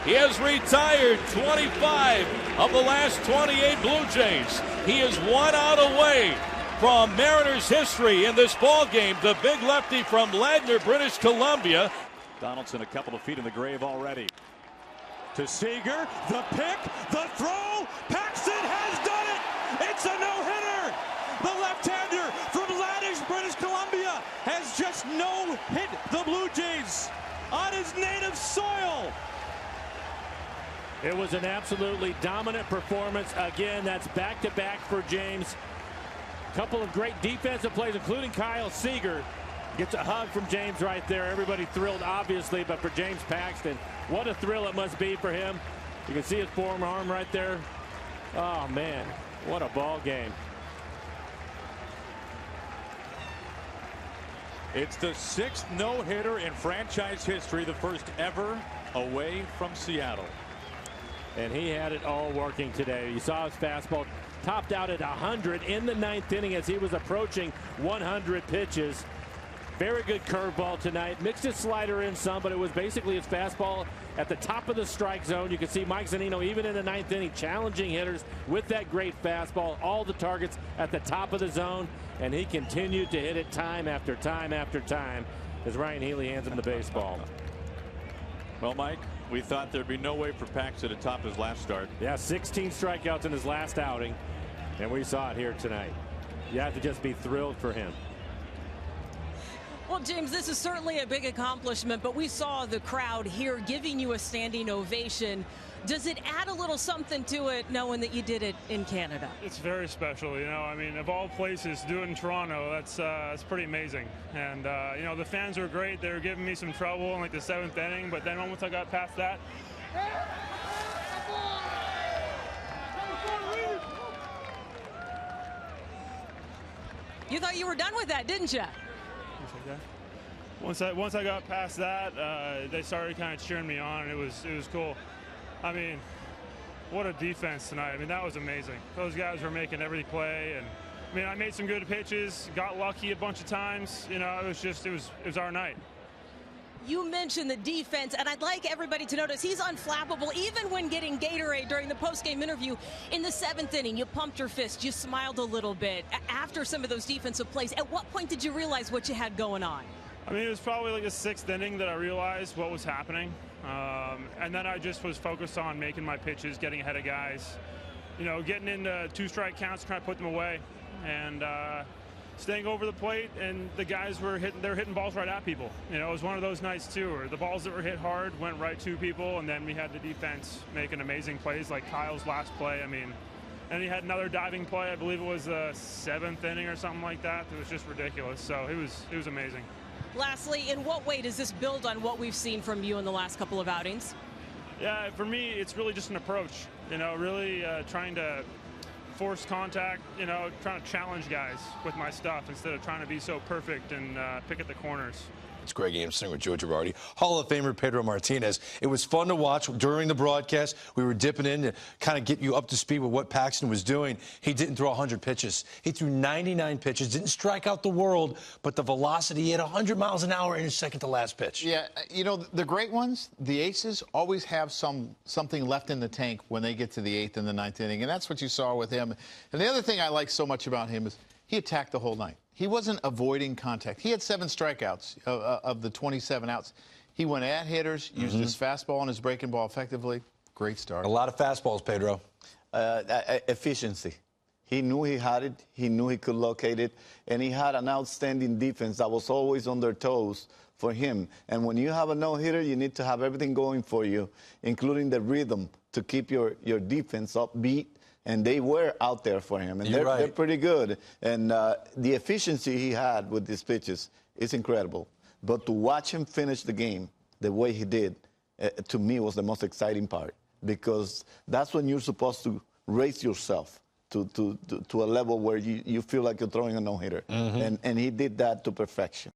He has retired 25 of the last 28 Blue Jays. He is 1 out away from Mariners history in this ball game. The big lefty from Ladner, British Columbia. Donaldson a couple of feet in the grave already. To Seager, the pick, the throw. Paxton has done it. It's a no-hitter. The left-hander from Ladner, British Columbia has just no-hit the Blue Jays on his native soil. It was an absolutely dominant performance. Again, that's back-to-back for James. Couple of great defensive plays, including Kyle Seager. Gets a hug from James right there. Everybody thrilled, obviously, but for James Paxton, what a thrill it must be for him. You can see his forearm right there. Oh, man, what a ball game. It's the 6th no-hitter in franchise history, the first ever away from Seattle. And he had it all working today. You saw his fastball topped out at 100 in the 9th inning as he was approaching 100 pitches. Very good curveball tonight. Mixed his slider in some, but it was basically his fastball at the top of the strike zone. You can see Mike Zunino, even in the 9th inning, challenging hitters with that great fastball. All the targets at the top of the zone, and he continued to hit it time after time after time as Ryan Healy hands him the baseball. Well, Mike, we thought there'd be no way for Paxton to top his last start. Yeah, 16 strikeouts in his last outing, and we saw it here tonight. You have to just be thrilled for him. Well, James, this is certainly a big accomplishment, but we saw the crowd here giving you a standing ovation. Does it add a little something to it knowing that you did it in Canada? It's very special, you know. I mean, of all places, to do it in Toronto, that's pretty amazing. And, you know, the fans were great. They were giving me some trouble in, like, the 7th inning, but then once I got past that, you thought you were done with that, didn't you? Once I got past that, they started kind of cheering me on, and it was cool. I mean, what a defense tonight. I mean, that was amazing. Those guys were making every play, and I mean, I made some good pitches, got lucky a bunch of times. You know, it was our night. You mentioned the defense, and I'd like everybody to notice he's unflappable. Even when getting Gatorade during the post-game interview in the 7th inning, you pumped your fist, you smiled a little bit after some of those defensive plays. At what point did you realize what you had going on? I mean, it was probably like the 6th inning that I realized what was happening. And then I just was focused on making my pitches, getting ahead of guys, you know, getting into 2-strike counts, trying to put them away, and staying over the plate. And the guys were hitting balls right at people. You know, it was one of those nights too, where the balls that were hit hard went right to people, and then we had the defense making amazing plays, like Kyle's last play. I mean, and he had another diving play. I believe it was the 7th inning or something like that. It was just ridiculous. So it was amazing. Lastly, in what way does this build on what we've seen from you in the last couple of outings? Yeah, for me, it's really just an approach. You know, really trying to force contact, you know, trying to challenge guys with my stuff instead of trying to be so perfect and pick at the corners. It's Greg Anderson with Joe Girardi. Hall of Famer Pedro Martinez. It was fun to watch during the broadcast. We were dipping in to kind of get you up to speed with what Paxton was doing. He didn't throw 100 pitches. He threw 99 pitches, didn't strike out the world, but the velocity, he had 100 miles an hour in his second to last pitch. Yeah, you know, the great ones, the aces, always have something left in the tank when they get to the 8th and the 9th inning, and that's what you saw with him. And the other thing I like so much about him is he attacked the whole night. He wasn't avoiding contact. He had 7 strikeouts of the 27 outs. He went at hitters, used his fastball and his breaking ball effectively. Great start. A lot of fastballs, Pedro. Efficiency. He knew he had it. He knew he could locate it. And he had an outstanding defense that was always on their toes for him. And when you have a no-hitter, you need to have everything going for you, including the rhythm to keep your defense upbeat. And they were out there for him, and they're pretty good. And the efficiency he had with these pitches is incredible. But to watch him finish the game the way he did, to me, was the most exciting part, because that's when you're supposed to raise yourself to a level where you feel like you're throwing a no-hitter. And he did that to perfection.